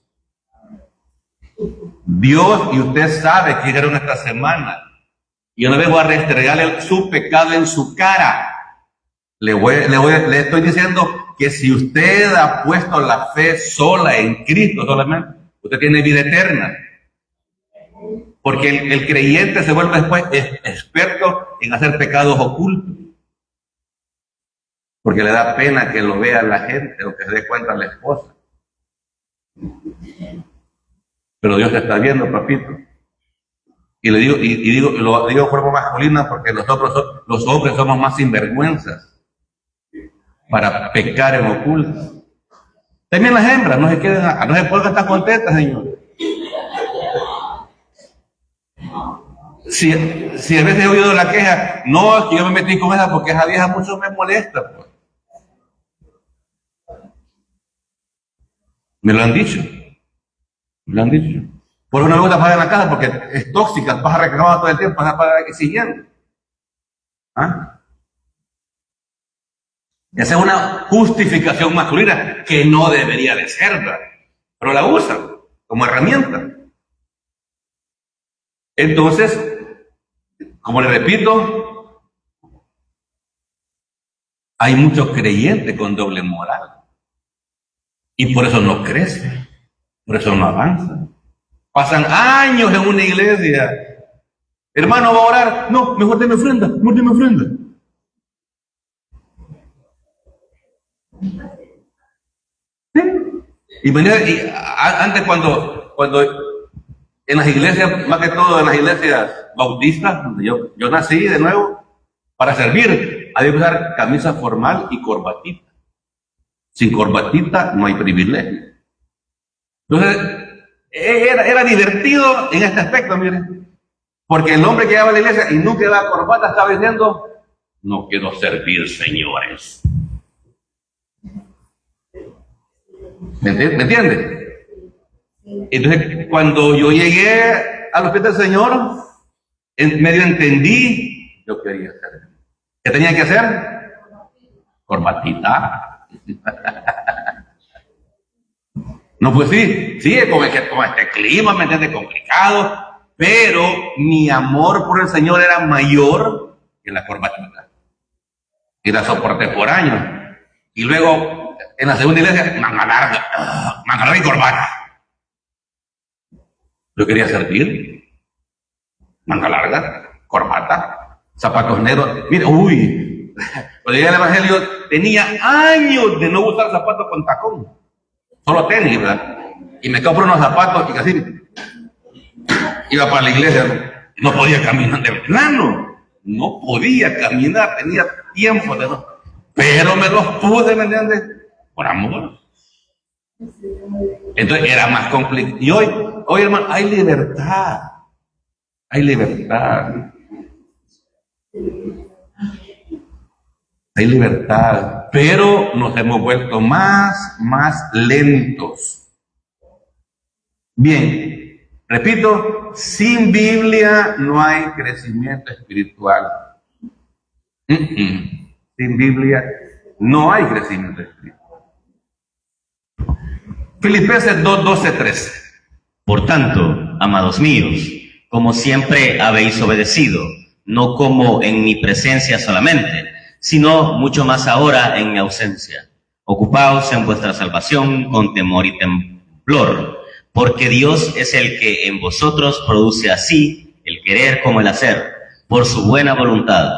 Dios y usted sabe que hicieron esta semana. Y yo no vengo a restregarle su pecado en su cara. Le estoy diciendo que si usted ha puesto la fe sola en Cristo solamente, usted tiene vida eterna. Porque el creyente se vuelve después experto en hacer pecados ocultos. Porque le da pena que lo vea la gente o que se dé cuenta la esposa. Pero Dios te está viendo, papito. Y le digo, lo digo de forma masculina porque nosotros, los hombres, somos más sinvergüenzas para pecar en oculto. También las hembras no se pueden estar contentas, señor. Si a veces he oído la queja, no, es que yo me metí con esa porque esa vieja mucho me molesta, pues. Me lo han dicho. Por eso no me gusta pagar en la casa porque es tóxica, vas a reclamar todo el tiempo, vas a pagar exigiendo. ¿Ah? Esa es una justificación masculina que no debería de ser, ¿verdad? Pero la usan como herramienta. Entonces, como le repito, hay muchos creyentes con doble moral. Y por eso no crecen, por eso no avanzan. Pasan años en una iglesia. Hermano, ¿va a orar? No, mejor deme ofrenda, mejor deme ofrenda. ¿Sí? Y antes cuando en las iglesias, más que todo en las iglesias bautistas, donde yo nací de nuevo, para servir, había que usar camisa formal y corbatita. Sin corbatita no hay privilegio. Entonces, era divertido en este aspecto, miren. Porque el hombre que llegaba a la iglesia y nunca llevaba corbata estaba diciendo, no quiero servir, señores. ¿Me entiende? Entonces, cuando yo llegué a los pies del Señor, medio entendí, yo quería hacer. ¿Qué tenía que hacer? Corbatita. No, pues sí, con este clima, ¿me entiendes? Complicado, pero mi amor por el Señor era mayor que la corbatita. Y la soporté por años. Y luego, en la segunda iglesia, manga larga y corbata. Yo quería servir. Manga larga, corbata, zapatos negros. Mira, cuando llegué al Evangelio, tenía años de no usar zapatos con tacón. Solo tenis, ¿verdad? Y me compro unos zapatos y casi iba para la iglesia. No podía caminar de plano. No podía caminar, tenía tiempo de no. Pero me los puse, ¿me entiendes? Por amor. Entonces era más complicado. Y hoy, hermano, hay libertad. Hay libertad. Hay libertad, pero nos hemos vuelto más lentos. Bien, repito, sin Biblia no hay crecimiento espiritual. Sin Biblia no hay crecimiento espiritual. Filipenses 2:12-13. Por tanto, amados míos, como siempre habéis obedecido, no como en mi presencia solamente, sino mucho más ahora en mi ausencia. Ocupaos en vuestra salvación con temor y temblor, porque Dios es el que en vosotros produce así el querer como el hacer, por su buena voluntad.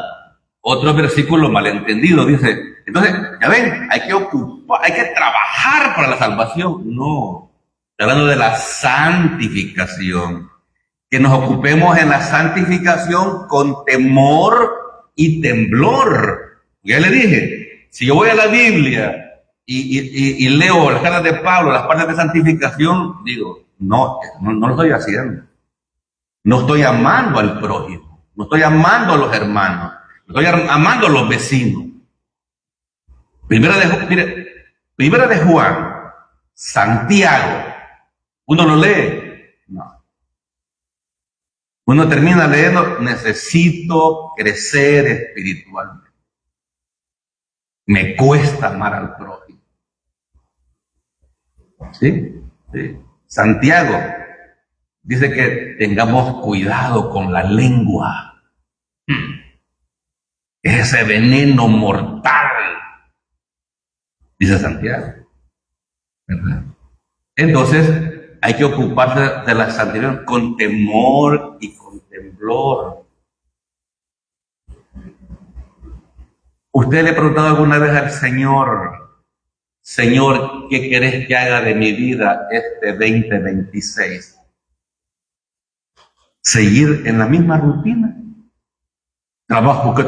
Otro versículo malentendido dice, entonces, ya ven, hay que trabajar para la salvación. No, está hablando de la santificación. Que nos ocupemos en la santificación con temor y temblor. Ya le dije, si yo voy a la Biblia y leo las cartas de Pablo, las partes de santificación, digo, no lo estoy haciendo. No estoy amando al prójimo, no estoy amando a los hermanos, no estoy amando a los vecinos. Primera de Juan, Santiago, uno lo lee, no. Uno termina leyendo, necesito crecer espiritualmente. Me cuesta amar al prójimo. ¿Sí? Santiago dice que tengamos cuidado con la lengua. Ese veneno mortal, dice Santiago. ¿Verdad? Entonces, hay que ocuparse de la santidad con temor y con temblor. ¿Usted le ha preguntado alguna vez al Señor, ¿qué querés que haga de mi vida este 2026? ¿Seguir en la misma rutina? Trabajo. Yo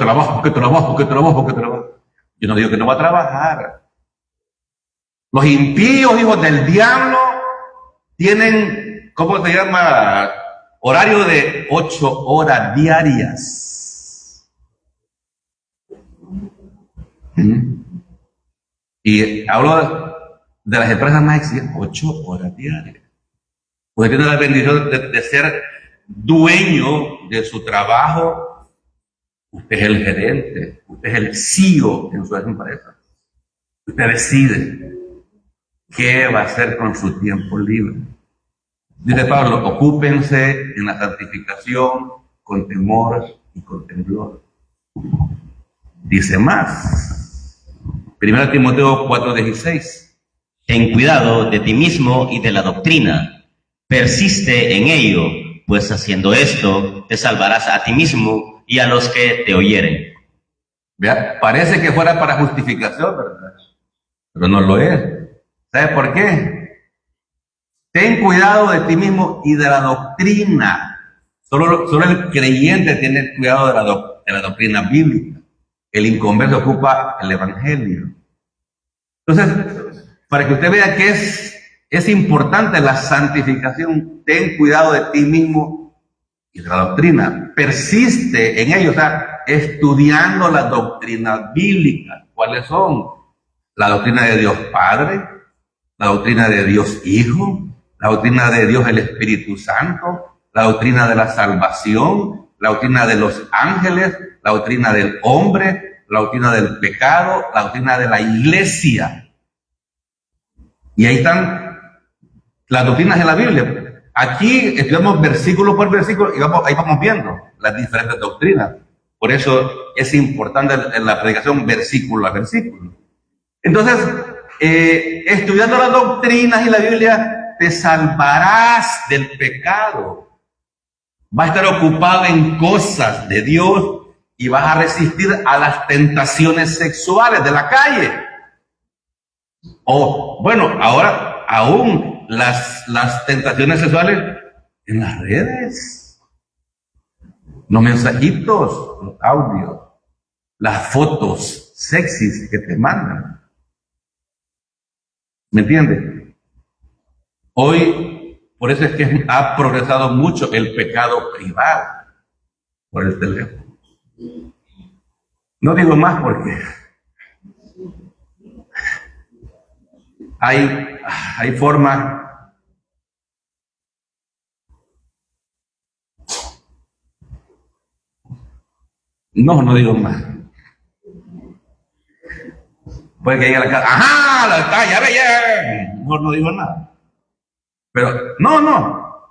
no digo que no va a trabajar. Los impíos, hijos del diablo, tienen, ¿cómo se llama? Horario de 8 horas diarias. Y hablo de las empresas más exigentes, 8 horas diarias. Usted tiene la bendición de ser dueño de su trabajo. Usted es el gerente, usted es el CEO en su empresa. Usted decide qué va a hacer con su tiempo libre. Dice Pablo, ocúpense en la santificación con temor y con temblor. Dice más. 1 Timoteo 4:16. Ten cuidado de ti mismo y de la doctrina. Persiste en ello, pues haciendo esto te salvarás a ti mismo y a los que te oyeren. Vea, parece que fuera para justificación, ¿verdad? Pero no lo es. ¿Sabe por qué? Ten cuidado de ti mismo y de la doctrina. Solo el creyente tiene cuidado de la doctrina bíblica. El inconverso ocupa el evangelio. Entonces, para que usted vea que es importante la santificación, ten cuidado de ti mismo y de la doctrina. Persiste en ello, o sea, estudiando las doctrinas bíblicas. ¿Cuáles son? La doctrina de Dios Padre, la doctrina de Dios Hijo, la doctrina de Dios el Espíritu Santo, la doctrina de la salvación, la doctrina de los ángeles, la doctrina del hombre, la doctrina del pecado, la doctrina de la iglesia. Y ahí están las doctrinas de la Biblia. Aquí estudiamos versículo por versículo y ahí vamos viendo las diferentes doctrinas. Por eso es importante en la predicación versículo a versículo. Entonces, estudiando las doctrinas y la Biblia, te salvarás del pecado. Vas a estar ocupado en cosas de Dios y vas a resistir a las tentaciones sexuales de la calle. O, bueno, ahora aún las tentaciones sexuales en las redes. Los mensajitos, los audios, las fotos sexys que te mandan. ¿Me entiendes? Hoy, por eso es que ha progresado mucho el pecado privado por el teléfono. No digo más porque hay formas no digo más. Puede que llegue a la casa, ¡ajá! La está, ya ve, ya. Mejor no digo nada. Pero, no.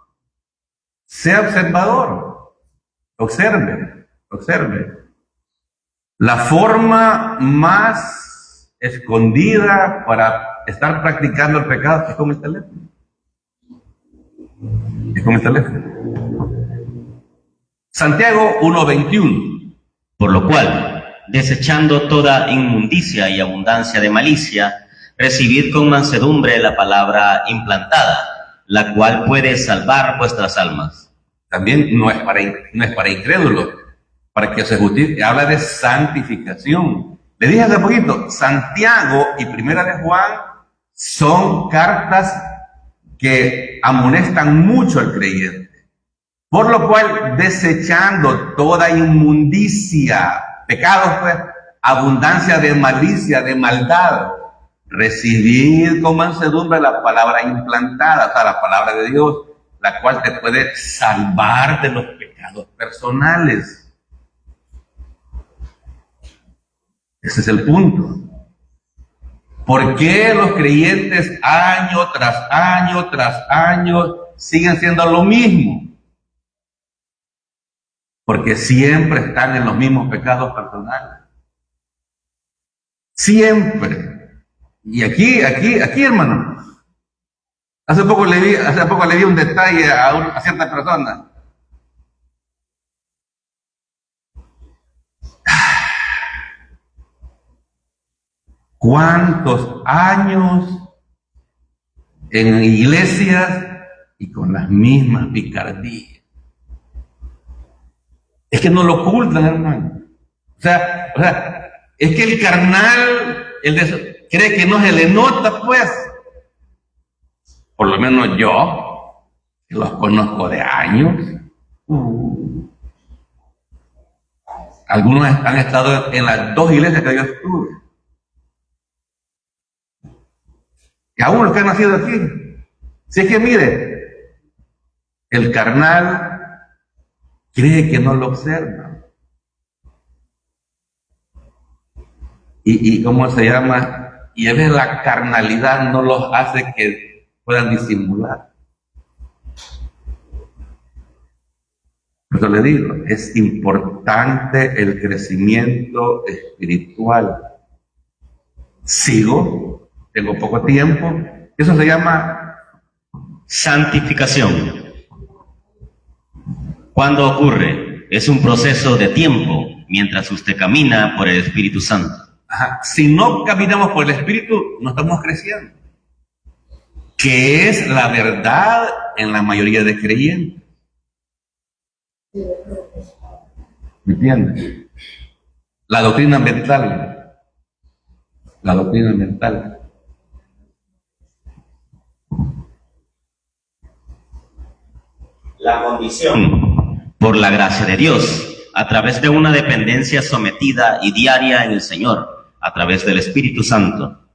Sea observador. Observe. La forma más escondida para estar practicando el pecado es con el teléfono. Santiago 1:21. Por lo cual, desechando toda inmundicia y abundancia de malicia, recibid con mansedumbre la palabra implantada, la cual puede salvar vuestras almas. También no es para incrédulos, para que se justifique. Habla de santificación. Le dije hace poquito, Santiago y Primera de Juan son cartas que amonestan mucho al creyente. Por lo cual, desechando toda inmundicia, pecados, pues, abundancia de malicia, de maldad, recibir con mansedumbre la palabra implantada, o sea, la palabra de Dios, la cual te puede salvar de los pecados personales. Ese es el punto. ¿Por qué los creyentes año tras año siguen siendo lo mismo? Porque siempre están en los mismos pecados personales. Siempre. Y aquí, hermano. Hace poco le vi un detalle a cierta persona. ¿Cuántos años en iglesias y con las mismas picardías? Es que no lo ocultan, hermano. O sea, es que el carnal, cree que no se le nota, pues. Por lo menos yo, que los conozco de años. Algunos han estado en las 2 iglesias que yo estuve. Y aún los que han nacido aquí. Si es que mire, el carnal cree que no lo observa. ¿Y cómo se llama? Y a veces la carnalidad no los hace que puedan disimular. Por eso le digo, es importante el crecimiento espiritual. Sigo, tengo poco tiempo. Eso se llama santificación. ¿Cuándo ocurre? Es un proceso de tiempo mientras usted camina por el Espíritu Santo. Si no caminamos por el Espíritu, no estamos creciendo. Que es la verdad en la mayoría de creyentes. ¿Me entiendes? La doctrina mental. La doctrina mental. La condición por la gracia de Dios, a través de una dependencia sometida y diaria en el Señor, a través del Espíritu Santo.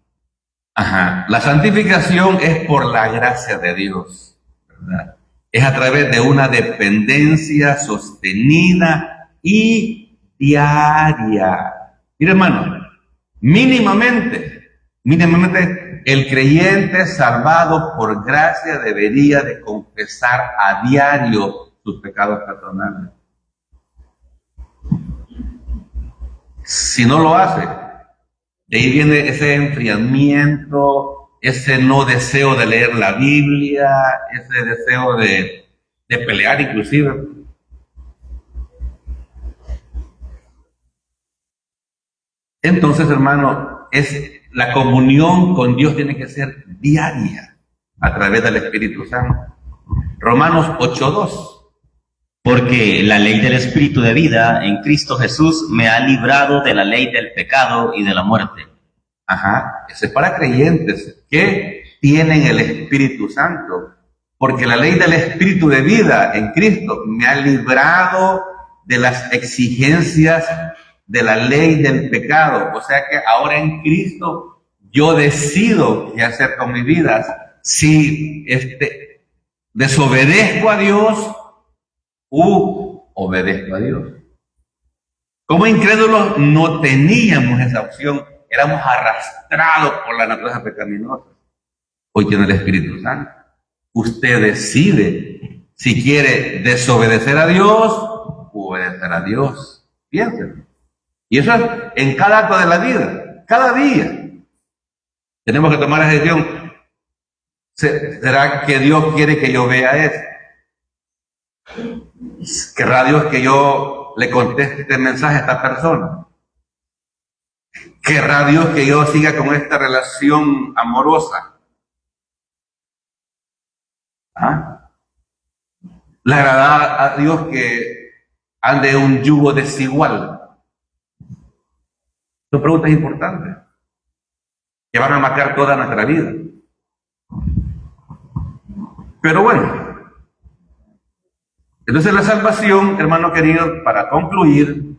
La santificación es por la gracia de Dios, ¿verdad? Es a través de una dependencia sostenida y diaria. Mira, hermano, mínimamente, el creyente salvado por gracia debería de confesar a diario sus pecados personales. Si no lo hace, de ahí viene ese enfriamiento, ese no deseo de leer la Biblia, ese deseo de pelear inclusive. Entonces, hermano, la comunión con Dios tiene que ser diaria a través del Espíritu Santo. Romanos 8:2. Porque la ley del Espíritu de vida en Cristo Jesús me ha librado de la ley del pecado y de la muerte. Eso es para creyentes que tienen el Espíritu Santo. Porque la ley del Espíritu de vida en Cristo me ha librado de las exigencias de la ley del pecado. O sea que ahora en Cristo yo decido qué hacer con mi vida. Si desobedezco a Dios obedezco a Dios. Como incrédulos no teníamos esa opción, éramos arrastrados por la naturaleza pecaminosa. Hoy tiene el Espíritu Santo. Usted decide si quiere desobedecer a Dios o obedecer a Dios. Piénsenlo. Y eso es en cada acto de la vida, cada día. Tenemos que tomar la decisión. ¿Será que Dios quiere que yo vea esto? ¿Querrá Dios que yo le conteste este mensaje a esta persona? ¿Querrá Dios que yo siga con esta relación amorosa? ¿Le agrada a Dios que ande un yugo desigual? Son preguntas importantes que van a marcar toda nuestra vida. Pero bueno, entonces la salvación, hermano querido, para concluir,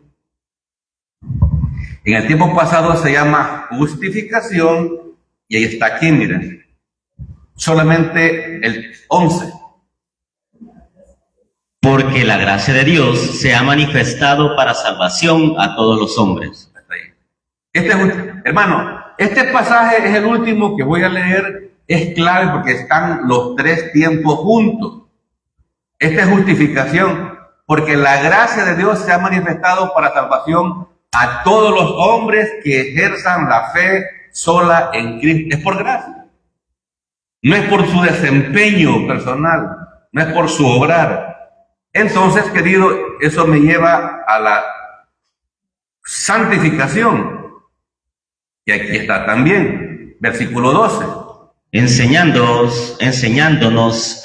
en el tiempo pasado se llama justificación, y ahí está aquí, miren, solamente el 11. Porque la gracia de Dios se ha manifestado para salvación a todos los hombres. Hermano, este pasaje es el último que voy a leer, es clave porque están los tres tiempos juntos. Esta es justificación, porque la gracia de Dios se ha manifestado para salvación a todos los hombres que ejerzan la fe sola en Cristo. Es por gracia. No es por su desempeño personal, no es por su obrar. Entonces, querido, eso me lleva a la santificación. Y aquí está también, versículo 12. Enseñándonos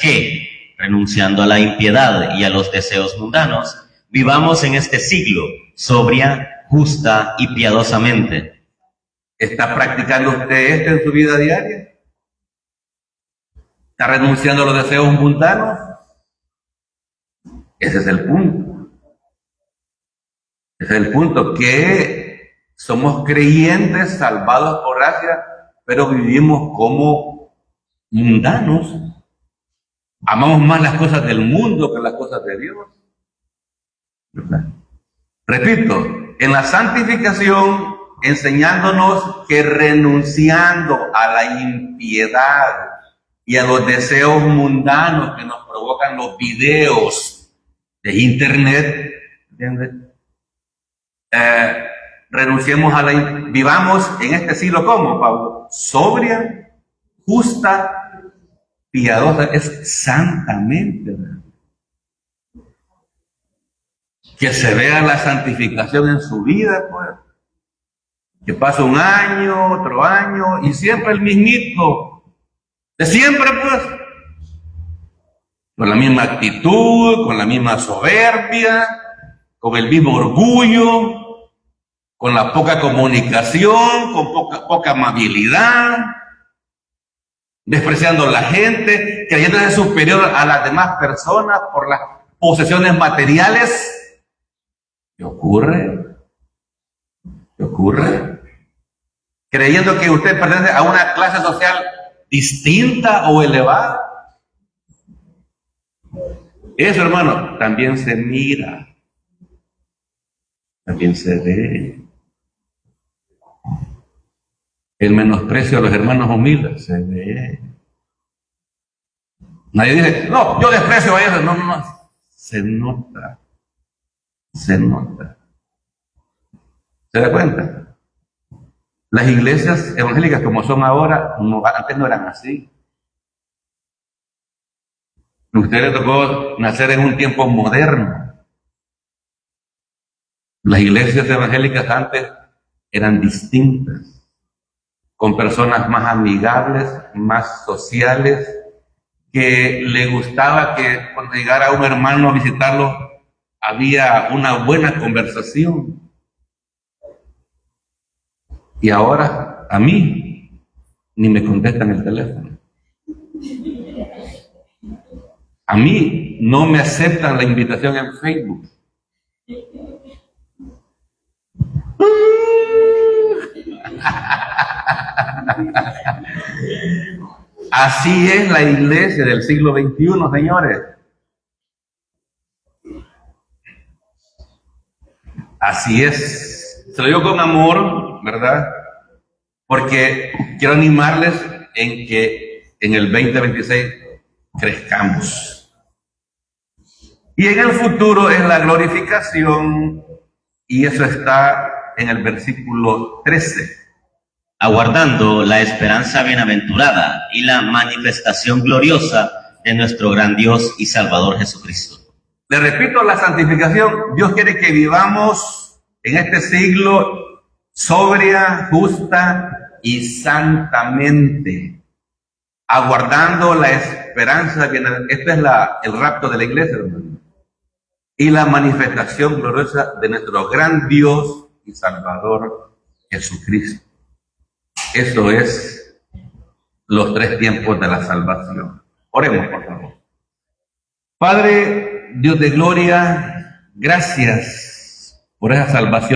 que, renunciando a la impiedad y a los deseos mundanos, vivamos en este siglo sobria, justa y piadosamente. ¿Está practicando usted esto en su vida diaria? ¿Está renunciando a los deseos mundanos? Ese es el punto. Ese es el punto, que somos creyentes salvados por gracia, pero vivimos como mundanos. Amamos más las cosas del mundo que las cosas de Dios. ¿Verdad? Repito, en la santificación enseñándonos que renunciando a la impiedad y a los deseos mundanos que nos provocan los videos de internet, ¿entiendes? Renunciemos a vivamos en este siglo como, Pablo, sobria, justa, piadosa, es santamente, ¿verdad? Que se vea la santificación en su vida, pues. Que pasa un año, otro año, y siempre el mismito. De siempre, pues. Con la misma actitud, con la misma soberbia, con el mismo orgullo, con la poca comunicación, con poca amabilidad, despreciando a la gente, creyéndose superior a las demás personas por las posesiones materiales. ¿Qué ocurre? ¿Qué ocurre? Creyendo que usted pertenece a una clase social distinta o elevada. Eso, hermano, también se mira, también se ve. El menosprecio a los hermanos humildes se ve. Nadie dice, no, yo desprecio a ellos. No, se nota. Se nota. ¿Se da cuenta? Las iglesias evangélicas como son ahora, antes no eran así. A usted le tocó nacer en un tiempo moderno. Las iglesias evangélicas antes eran distintas, con personas más amigables, más sociales, que le gustaba que cuando llegara un hermano a visitarlo, había una buena conversación. Y ahora, a mí, ni me contestan el teléfono. A mí no me aceptan la invitación en Facebook. Así es la iglesia del siglo XXI, señores. Así es. Se lo digo con amor, ¿verdad? Porque quiero animarles en que en el 2026 crezcamos. Y en el futuro es la glorificación, y eso está en el versículo 13. Aguardando la esperanza bienaventurada y la manifestación gloriosa de nuestro gran Dios y Salvador Jesucristo. Le repito, la santificación, Dios quiere que vivamos en este siglo sobria, justa y santamente, aguardando la esperanza bienaventurada. Este es el rapto de la iglesia, hermano. Y la manifestación gloriosa de nuestro gran Dios y Salvador Jesucristo. Eso es los 3 tiempos de la salvación. Oremos, por favor. Padre, Dios de gloria, gracias por esa salvación.